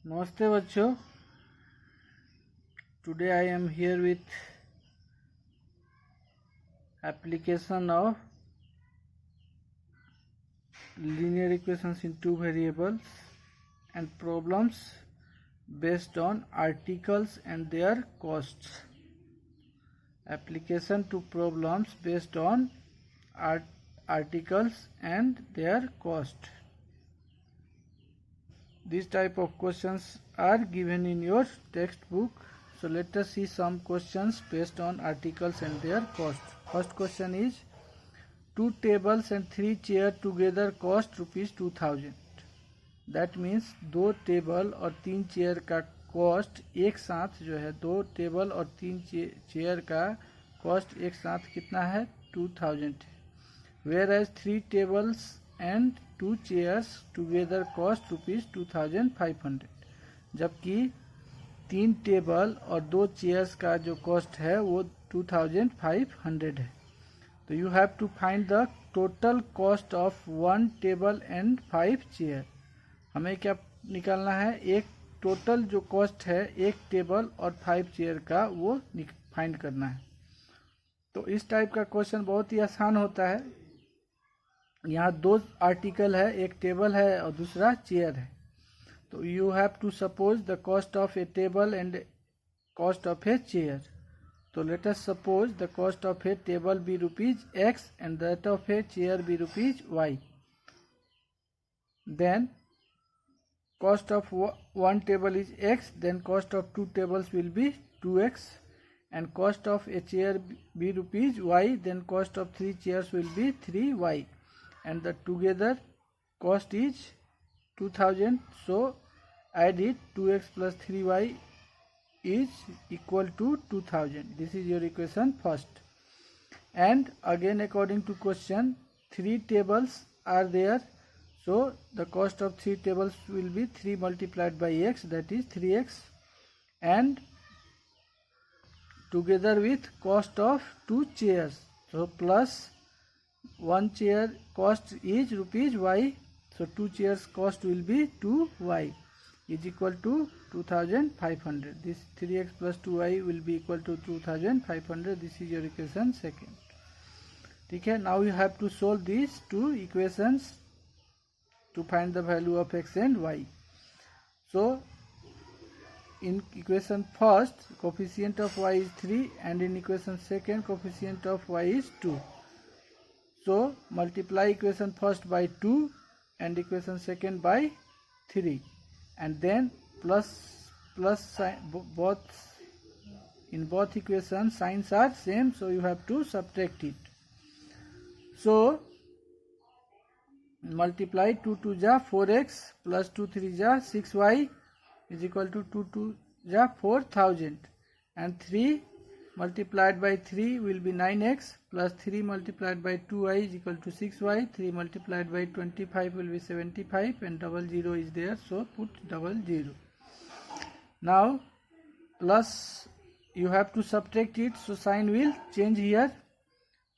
नमस्ते बच्चों, today I am here with application of linear equations in two variables and problems based on articles and their costs. Application to problems based on articles and their cost. These type of questions are given in your textbook. So let us see some questions based on articles and their cost. First question is, 2 tables and 3 chairs together cost rupees 2000. That means 2 table और 3 chair का cost एक साथ जो है 2 table और 3 chair का cost एक साथ कितना है 2000. Whereas 3 tables and 2 chairs together cost rupees 2500. जबकि 3 टेबल और 2 चेयर्स का जो कॉस्ट है वो 2500 है. तो you have to find the total cost of 1 table and 5 chair. हमें क्या निकालना है, एक टोटल जो कॉस्ट है एक टेबल और 5 चेयर का वो फाइंड करना है. तो इस टाइप का क्वेश्चन बहुत ही आसान होता है. यहाँ 2 आर्टिकल है, एक टेबल है और दूसरा चेयर है. तो you have to suppose the cost of a table and cost of a chair. तो let us suppose the cost of a table be rupees x and that of a chair be rupees y. Then cost of one table is x, then cost of 2 tables will be 2x, and cost of a chair be rupees y, then cost of 3 chairs will be 3y, and the together cost is 2000. So add it, 2x plus 3y is equal to 2000. This is your equation first. And again, according to question, 3 tables are there. So the cost of 3 tables will be 3 multiplied by x, that is 3x, and together with cost of 2 chairs. So plus 1 chair cost is rupees y. So 2 chairs cost will be 2y is equal to 2500. This 3x plus 2y will be equal to 2500. This is your equation second. Okay, now you have to solve these two equations to find the value of x and y. So in equation first, coefficient of y is 3, and in equation second, coefficient of y is 2. So multiply equation first by 2 and equation second by 3, and then plus sign, in both equations signs are same, so you have to subtract it. So multiply 2 2 ja 4x plus 2 3 ja 6y is equal to 2 2 ja 4000, and 3 multiplied by 3 will be 9x, plus 3 multiplied by 2y is equal to 6y. 3 multiplied by 25 will be 75, and double 0 is there, so put double 0. Now plus you have to subtract it, so sign will change here.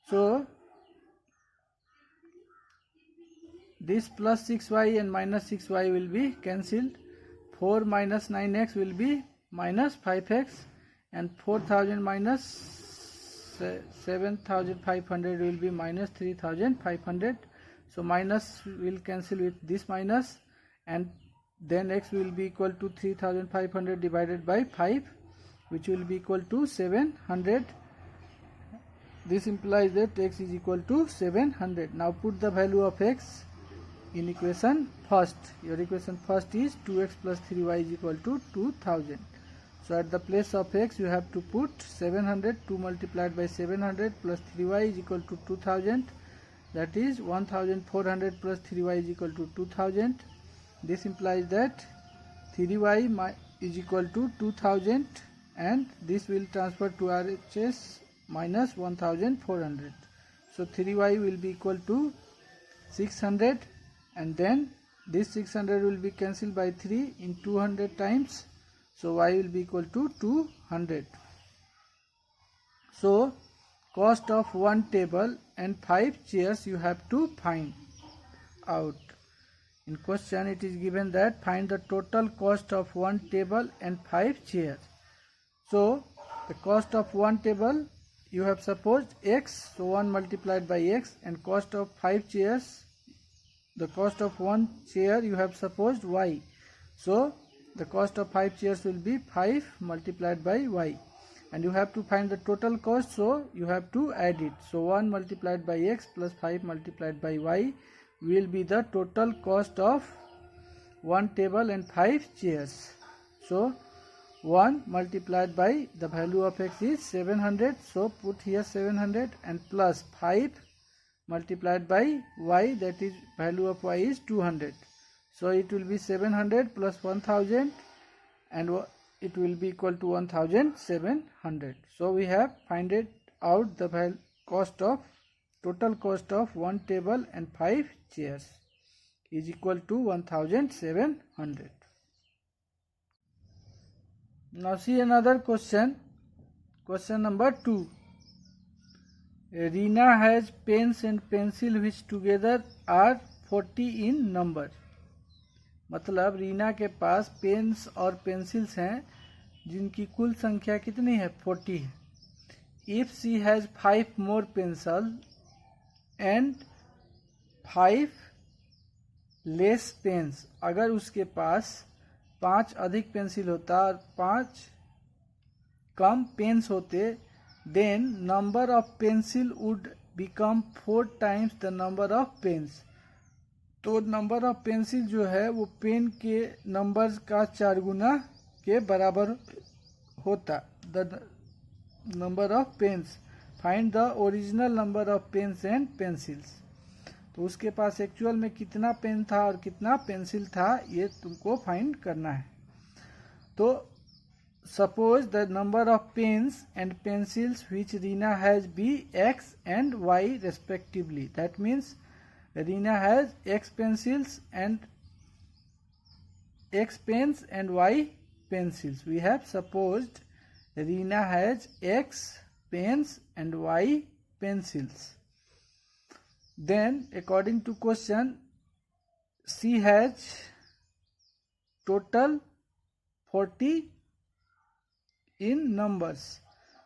So this plus 6y and minus 6y will be cancelled. 4 minus 9x will be minus 5x, and 4000 minus 7500 will be minus 3500. So minus will cancel with this minus, and then x will be equal to 3500 divided by 5, which will be equal to 700. This implies that x is equal to 700. Now put the value of x in equation first. Your equation first is 2x plus 3y is equal to 2000. So at the place of x you have to put 700. 2 multiplied by 700 plus 3y is equal to 2000, that is 1400 plus 3y is equal to 2000. This implies that 3y is equal to 2000, and this will transfer to RHS minus 1400. So 3y will be equal to 600, and then this 600 will be cancelled by 3 in 200 times. So y will be equal to 200. So cost of 1 table and 5 chairs you have to find out. In question it is given that find the total cost of one table and 5 chairs. So the cost of one table you have supposed x, so 1 multiplied by x, and cost of 5 chairs, the cost of one chair you have supposed y. So the cost of 5 chairs will be 5 multiplied by y, and you have to find the total cost, so you have to add it. So 1 multiplied by x plus 5 multiplied by y will be the total cost of one table and 5 chairs. So 1 multiplied by the value of x is 700, so put here 700, and plus 5 multiplied by y, that is value of y is 200. So it will be 700 plus 1000, and it will be equal to 1700. So we have find it out the total cost of one table and 5 chairs is equal to 1700. Now see another question. Question number 2. Reena has pens and pencil which together are 40 in number. मतलब रीना के पास pens और pencils हैं जिनकी कुल संख्या कितनी है, 40 है. If she has 5 more pencils and 5 less pens, अगर उसके पास 5 अधिक पेंसिल होता और 5 कम पेन्स होते, then number of pencil would become 4 times the number of pens. तो नंबर ऑफ पेंसिल जो है वो पेन के नंबर का 4 गुना के बराबर होता. The number of pens, find the original number of pens and pencils. तो उसके पास एक्चुअल में कितना पेन था और कितना पेंसिल था, ये तुमको फाइंड करना है. तो suppose the number of pens and pencils which Reena has be x and y respectively. That means Reena has x pencils and x pens and y pencils. We have supposed Reena has x pens and y pencils. Then according to question, she has total 40 in numbers.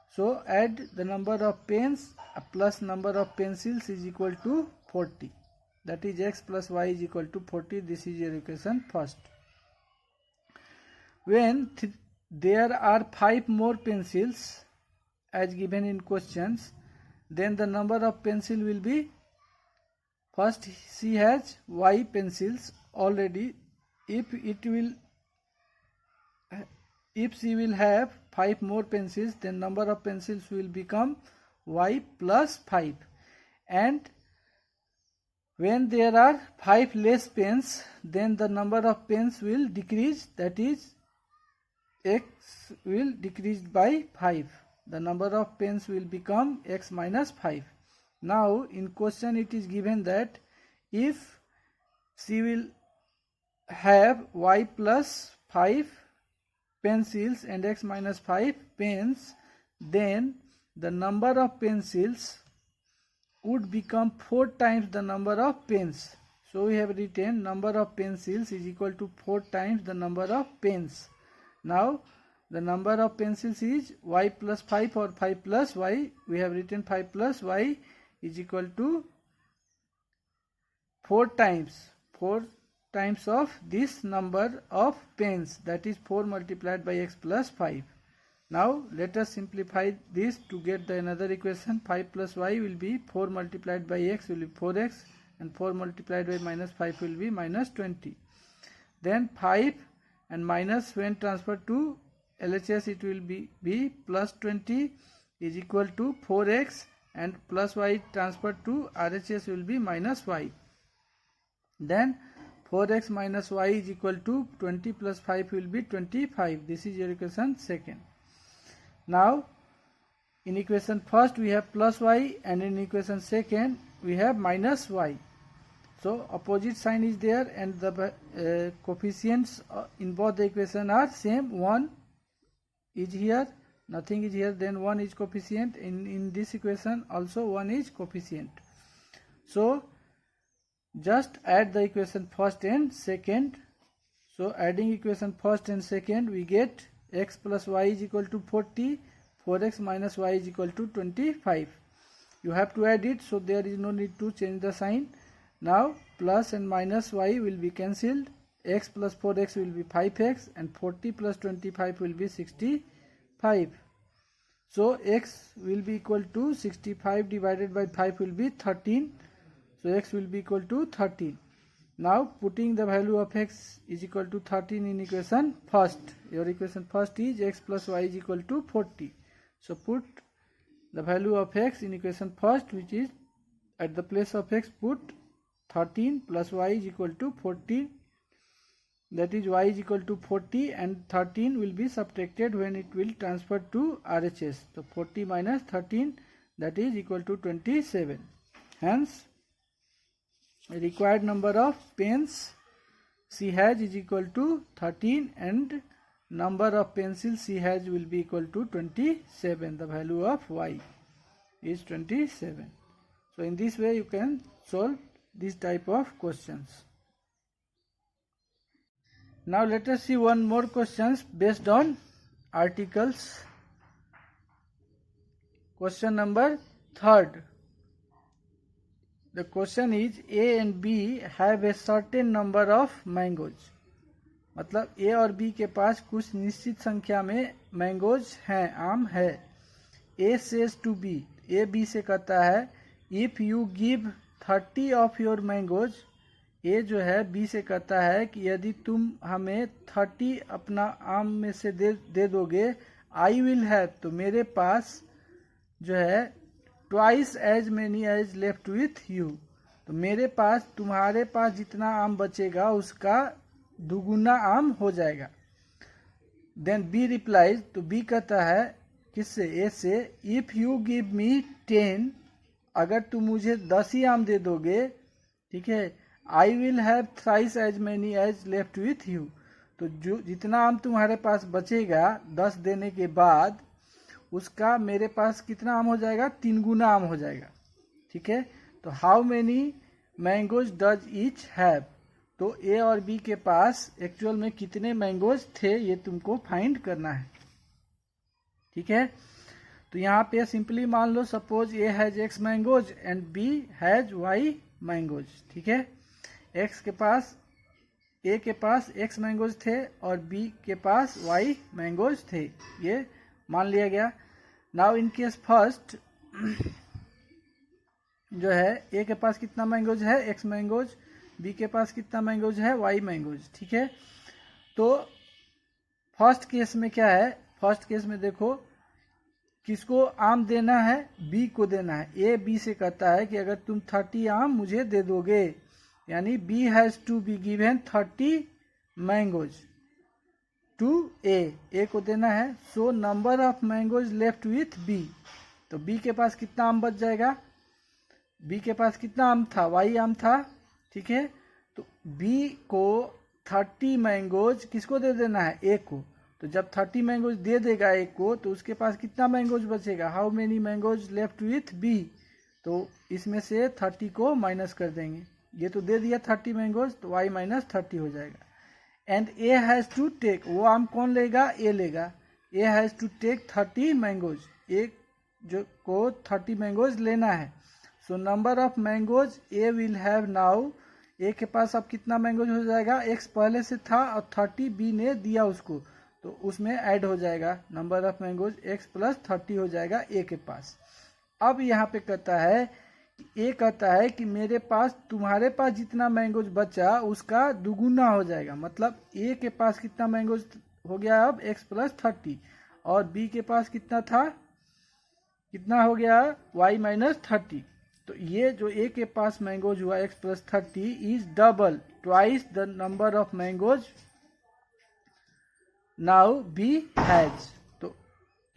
So add the number of pens plus number of pencils is equal to 40. That is x plus y is equal to 40. This is your equation first. When there are 5 more pencils as given in questions, then the number of pencil will be, first she has y pencils already. If she will have 5 more pencils, then number of pencils will become y plus 5. And when there are 5 less pens, then the number of pens will decrease, that is x will decrease by 5. The number of pens will become x minus 5. Now in question it is given that if she will have y plus 5 pencils and x minus 5 pens, then the number of pencils would become 4 times the number of pens. So we have written number of pencils is equal to 4 times the number of pens. Now the number of pencils is y plus 5 or 5 plus y. We have written 5 plus y is equal to 4 times of this number of pens, that is 4 multiplied by x plus 5. Now let us simplify this to get the another equation. 5 plus y will be 4 multiplied by x will be 4x, and 4 multiplied by minus 5 will be minus 20. Then 5 and minus when transferred to LHS it will be plus 20 is equal to 4x, and plus y transferred to RHS will be minus y. Then 4x minus y is equal to 20 plus 5 will be 25. This is your equation second. Now in equation first we have plus y, and in equation second we have minus y. So opposite sign is there, and the coefficients in both the equation are same. 1 is here, nothing is here, then 1 is coefficient. In this equation also 1 is coefficient. So just add the equation first and second. So adding equation first and second, we get x plus y is equal to 40, 4x minus y is equal to 25. You have to add it, so there is no need to change the sign. Now plus and minus y will be cancelled. X plus 4x will be 5x and 40 plus 25 will be 65. So x will be equal to 65 divided by 5 will be 13. So x will be equal to 13. Now putting the value of x is equal to 13 in equation first. Your equation first is x plus y is equal to 40. So put the value of x in equation first, which is at the place of x put 13 plus y is equal to 40. That is y is equal to 40 and 13 will be subtracted when it will transfer to RHS. So 40 minus 13, that is equal to 27. Hence required number of pens she has is equal to 13 and number of pencils she has will be equal to 27. The value of y is 27. So in this way you can solve this type of questions. Now let us see one more questions based on articles. Question number 3rd. The question is A and B have a certain number of mangoes. मतलब A और B के पास कुछ निश्चित संख्या में mangoes हैं, आम है. A says to B, A B से कहता है if you give 30 of your mangoes, A जो है B से कहता है कि यदि तुम हमें 30 अपना आम में से दे दोगे, I will have, तो मेरे पास जो है twice as many as left with you, तो मेरे पास तुम्हारे पास जितना आम बचेगा उसका दुगुना आम हो जाएगा. Then B replies, तो B कहता है किससे, A से, if you give me 10, अगर तुम मुझे 10 ही आम दे दोगे, ठीक है, I will have thrice as many as left with you, तो जो जितना आम तुम्हारे पास बचेगा 10 देने के बाद उसका मेरे पास कितना आम हो जाएगा, 3 गुना आम हो जाएगा. ठीक है, तो how many mangoes does each have, तो ए और बी के पास एक्चुअल में कितने मैंगोज थे ये तुमको फाइंड करना है. ठीक है, तो यहाँ पे सिंपली मान लो suppose A has x mangoes and B has y mangoes. ठीक है, एक्स के पास, ए के पास एक्स मैंगोज थे और बी के पास वाई मैंगोज थे, ये मान लिया गया. नाउ इन केस फर्स्ट जो है ए के पास कितना मैंगोज है, एक्स मैंगोज, बी के पास कितना मैंगोज है, वाई मैंगोज. ठीक है, तो फर्स्ट केस में क्या है, फर्स्ट केस में देखो किसको आम देना है, बी को देना है. ए बी से कहता है कि अगर तुम 30 आम मुझे दे दोगे, यानी B has to be given 30 mangoes to A को देना है. So number of mangoes left with B, तो बी के पास कितना आम बच जाएगा, बी के पास कितना आम था, वाई आम था. ठीक है, तो बी को 30 मैंगोज किसको दे देना है, ए को. तो जब 30 मैंगोज दे देगा ए को, तो उसके पास कितना मैंगोज बचेगा, how many mangoes left with B, तो इसमें से 30 को माइनस कर देंगे. ये तो दे दिया 30 मैंगोज, तो y माइनस 30 हो जाएगा. And A has to take, वो आम कौन लेगा, ए लेगा. A has to take 30 mangoes, A जो को 30 मैंगोज लेना है. So number of mangoes A will have now, A के पास अब कितना मैंगोज हो जाएगा, एक्स पहले से था और 30 बी ने दिया उसको, तो उसमें ऐड हो जाएगा number of mangoes x plus 30 हो जाएगा ए के पास. अब यहाँ पे कहता है, ए कहता है कि मेरे पास, तुम्हारे पास जितना मैंगोज बचा उसका दुगुना हो जाएगा. मतलब ए के पास कितना मैंगोज हो गया अब, एक्स प्लस 30, और बी के पास कितना था, कितना हो गया, वाई माइनस 30. तो ये जो ए के पास मैंगोज हुआ x plus 30 is double, twice the number of mangoes now B has. तो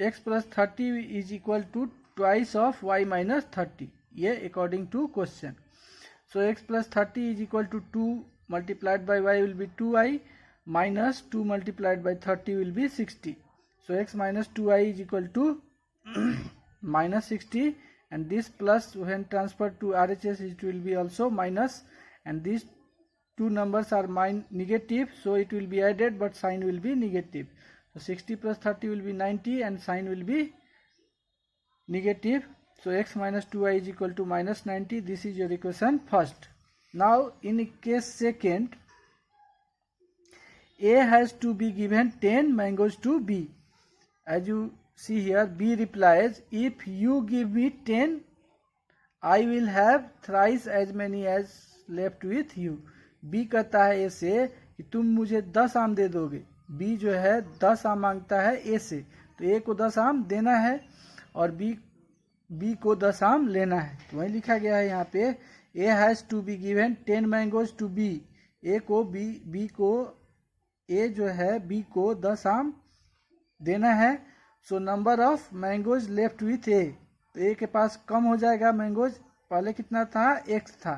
x plus 30 is equal to twice of y minus 30, ये according to question. So x plus 30 is equal to 2 multiplied by y will be 2i minus 2 multiplied by 30 will be 60. So x minus 2i is equal to minus 60, and this plus when transferred to RHS it will be also minus, and these two numbers are negative, so it will be added but sign will be negative. So 60 plus 30 will be 90 and sign will be negative. So x minus 2y is equal to minus 90. This is your equation first. Now in case second, A has to be given 10 mangoes to B. As you see here, B replies, if you give me 10, I will have thrice as many as left with you. B कहता है A से कि तुम मुझे 10 आम दे दोगे. B जो है 10 आम मांगता है A से, तो A को 10 आम देना है और B को 10 आम लेना है. तो वही लिखा गया है यहाँ पे, A has to be given 10 mangoes to B. A को A जो है B को 10 आम देना है. So number of mangoes left with A, तो A के पास कम हो जाएगा मैंगोज. पहले कितना था? X था,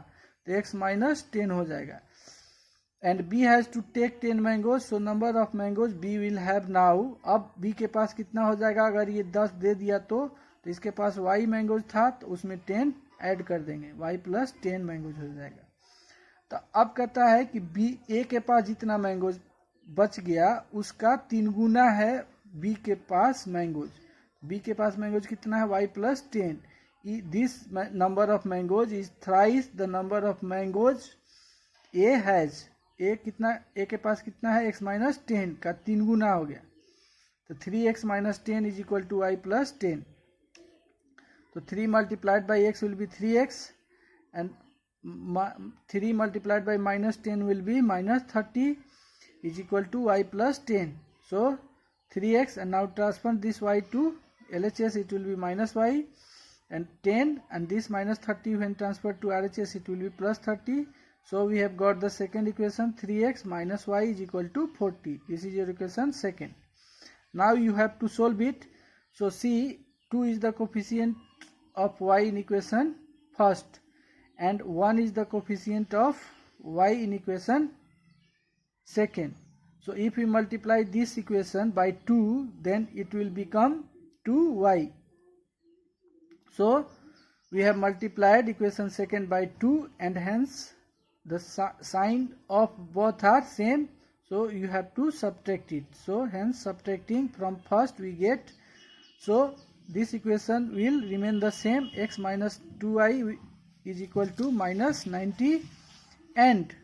तो X माइनस 10 हो जाएगा. And B has to take 10 mangoes, so number of mangoes B will have now. अब B के पास कितना हो जाएगा? अगर ये 10 दे दिया तो इसके पास Y मैंगोज था, तो उसमें 10 ऐड कर देंगे, Y प्लस 10 मैंगोज हो जाएगा. तो अब कहता है कि A के पास जितना मैंगोज बच गया उसका 3 गुना है B के पास मैंगोज. B के पास मैंगोज कितना है? Y plus 10. This number of mangoes is thrice the number of mangoes A has. A के पास कितना है? X माइनस 10 का 3 गुना हो गया, तो 3x minus 10 is equal to Y plus 10. तो 3 multiplied by x will be 3x and 3 multiplied by minus 10 will be minus 30 is equal to y plus 10. So 3x, and now transfer this y to LHS, it will be minus y, and 10, and this minus 30 when transferred to RHS it will be plus 30. So we have got the second equation, 3x minus y is equal to 40. This is your equation second. Now you have to solve it. So see, 2 is the coefficient of y in equation first and 1 is the coefficient of y in equation second. So if we multiply this equation by 2, then it will become 2y. So we have multiplied equation second by 2 and hence the sign of both are same, so you have to subtract it. So hence subtracting from first we get, so this equation will remain the same, x minus 2y is equal to minus 90, and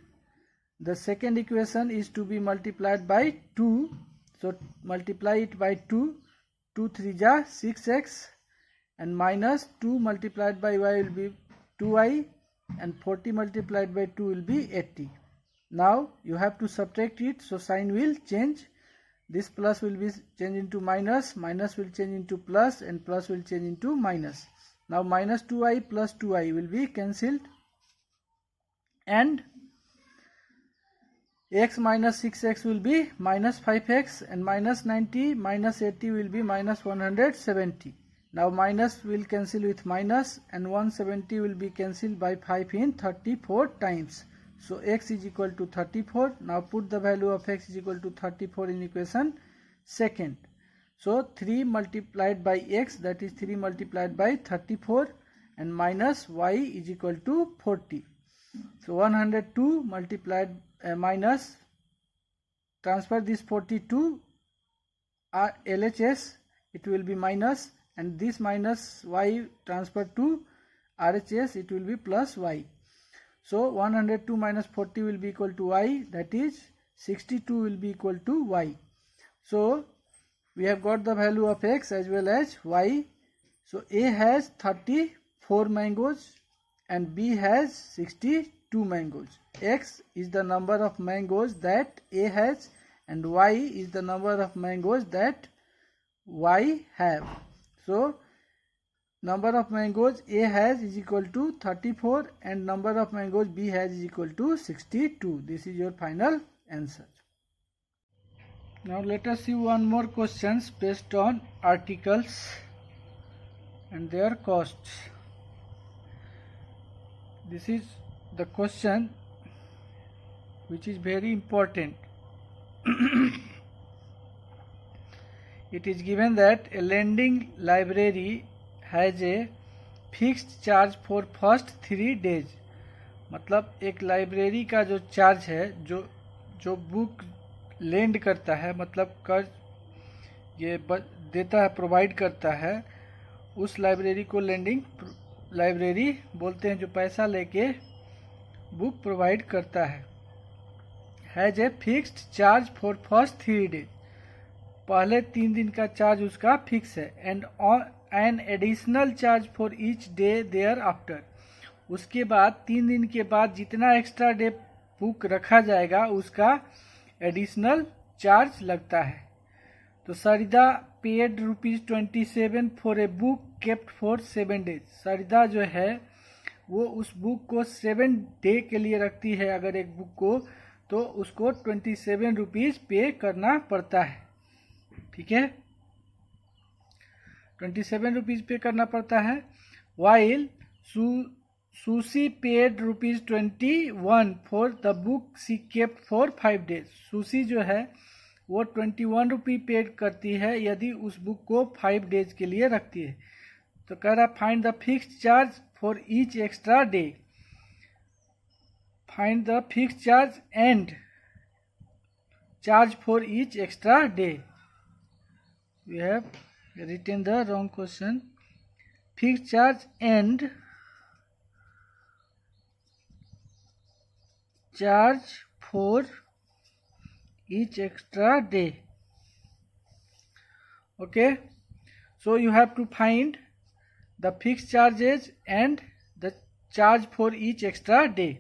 the second equation is to be multiplied by 2. So multiply it by 2, 2 3 ja 6x, and minus 2 multiplied by y will be 2y, and 40 multiplied by 2 will be 80. Now you have to subtract it, so sign will change. This plus will be changed into minus, minus will change into plus, and plus will change into minus. Now minus 2y plus 2y will be cancelled, and x minus 6x will be minus 5x, and minus 90 minus 80 will be minus 170. Now minus will cancel with minus, and 170 will be cancelled by 5 in 34 times. So x is equal to 34. Now put the value of x is equal to 34 in equation second. So 3 multiplied by x, that is 3 multiplied by 34, and minus y is equal to 40. So 102 multiplied minus, transfer this 40 to LHS, it will be minus, and this minus y transfer to RHS, it will be plus y. So 102 minus 40 will be equal to y, that is 62 will be equal to y. So we have got the value of x as well as y. So A has 34 mangoes and B has 62 mangoes. X is the number of mangoes that A has and y is the number of mangoes that y have. So number of mangoes A has is equal to 34 and number of mangoes B has is equal to 62. This is your final answer. Now let us see one more questions based on articles and their costs. This is the question which is very important. It is given that a lending library has a fixed charge for first 3 days. मतलब एक library का जो charge है, जो book land करता है, मतलब कर्ज ये देता है, प्रोवाइड करता है, उस लाइब्रेरी को लेंडिंग लाइब्रेरी बोलते हैं, जो पैसा लेके बुक प्रोवाइड करता है। Has a fixed charge for first 3 days, पहले 3 दिन का चार्ज उसका फिक्स है। And an additional charge for each day thereafter, उसके बाद 3 दिन के बाद जितना एक्स्ट्रा डे बुक रखा जाएगा उसका एडिशनल चार्ज लगता है। तो Sarita paid ₹27 for a book kept for 7 days. Sarita जो है वो उस बुक को 7 डे के लिए रखती है, अगर एक बुक को, तो उसको ₹27 पे करना पड़ता है। ठीक है, ₹27 पे करना पड़ता है। While Sushi paid ₹21 for the book she kept for 5 days. Sushi जो है वो ₹21 पेड करती है यदि उस बुक को 5 डेज के लिए रखती है। तो कह रहा find the fixed charge for each extra day, find the fixed charge and charge for each extra day. We have written the wrong question. Fixed charge and charge for each extra day. Okay, so you have to find the fixed charges and the charge for each extra day.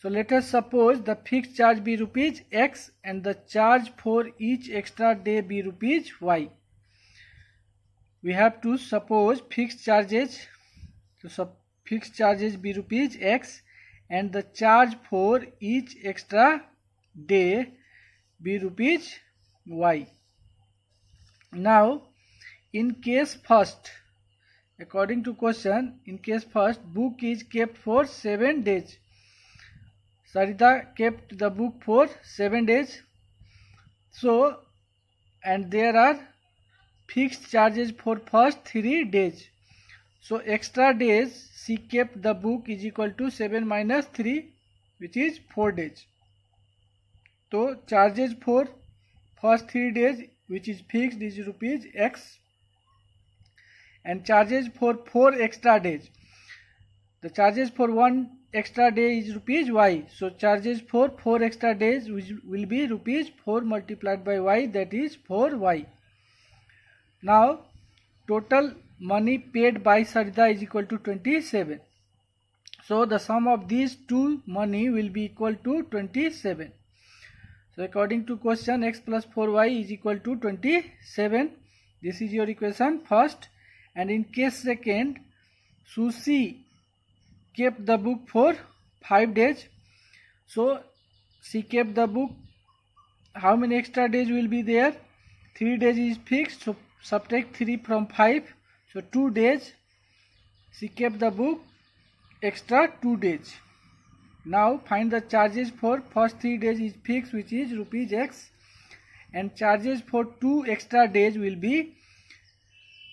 So let us suppose the fixed charge be ₹X and the charge for each extra day be ₹Y. We have to suppose fixed charges, so fixed charges be ₹X and the charge for each extra day be ₹Y. Now in case first, according to question, in case first, book is kept for 7 days. Sarita kept the book for 7 days. So, and there are fixed charges for first 3 days. So, extra days she kept the book is equal to 7 minus 3, which is 4 days. So, charges for first 3 days, which is fixed, is ₹X, and charges for 4 extra days. The charges for 1 extra day is ₹Y. So charges for 4 extra days will be ₹4 multiplied by Y, that is 4Y. Now total money paid by Sarita is equal to 27. So the sum of these two money will be equal to 27. So according to question, X plus 4Y is equal to 27. This is your equation first. And in case second, Sushi kept the book for 5 days. So she kept the book. How many extra days will be there? 3 days is fixed. So subtract 3 from 5. So 2 days. She kept the book extra 2 days. Now find the charges for first 3 days is fixed, which is ₹X, and charges for 2 extra days will be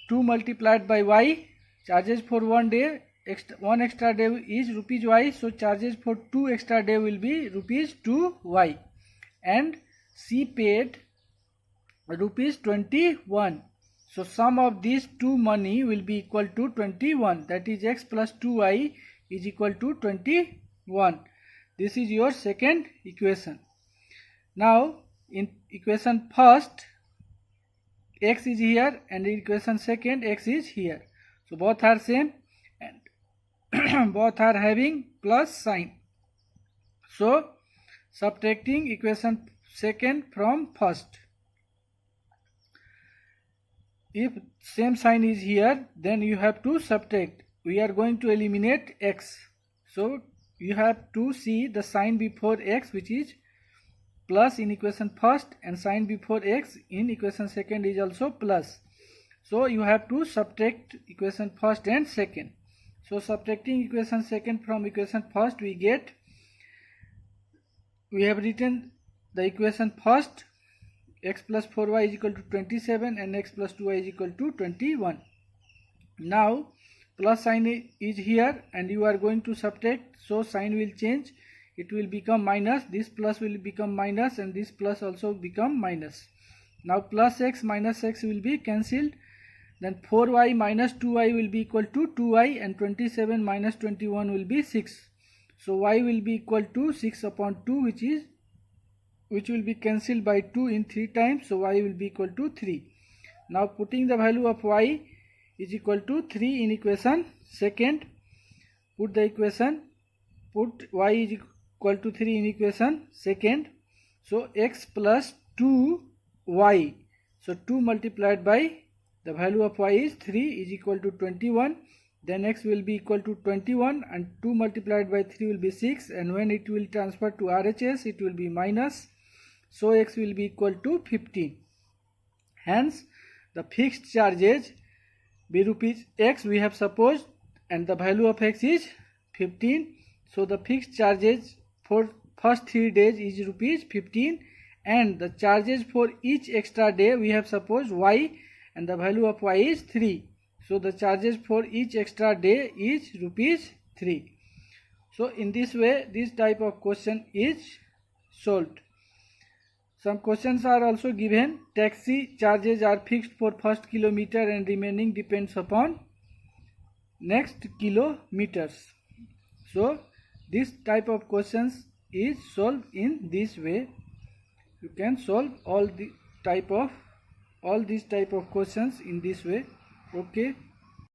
2 multiplied by Y. Charges for 1 day, one extra day is ₹Y, so charges for 2 extra day will be ₹2Y, and she paid ₹21. So sum of these two money will be equal to 21, that is X plus 2Y is equal to 21. This is your second equation. Now in equation first, X is here, and in equation second, X is here. So both are same and both are having plus sign. So subtracting equation second from first. If same sign is here, then you have to subtract. We are going to eliminate X. So you have to see the sign before X, which is plus in equation first, and sign before X in equation second is also plus. So you have to subtract equation first and second. So subtracting equation second from equation first, we have written the equation first, X plus 4Y is equal to 27 and X plus 2Y is equal to 21. Now plus sign is here and you are going to subtract, so sign will change. It will become minus, this plus will become minus and this plus also become minus. Now plus x minus x will be cancelled. Then 4y minus 2y will be equal to 2y and 27 minus 21 will be 6. So y will be equal to 6 upon 2 which will be cancelled by 2 in 3 times. So y will be equal to 3. Now putting the value of y is equal to 3 in equation second. Put the equation, put y is equal to 3 in equation second. So x plus 2y. So 2 multiplied by the value of y is 3 is equal to 21. Then x will be equal to 21 and 2 multiplied by 3 will be 6, and when it will transfer to RHS it will be minus. So x will be equal to 15. Hence the fixed charges be rupees x we have supposed, and the value of x is 15. So the fixed charges for first 3 days is rupees 15, and the charges for each extra day we have supposed y, and the value of y is 3. So the charges for each extra day is rupees 3. So in this way this type of question is solved. Some questions are also given. Taxi charges are fixed for first kilometer and remaining depends upon next kilometers. So this type of questions is solved in this way. You can solve all these type of questions in this way. Okay.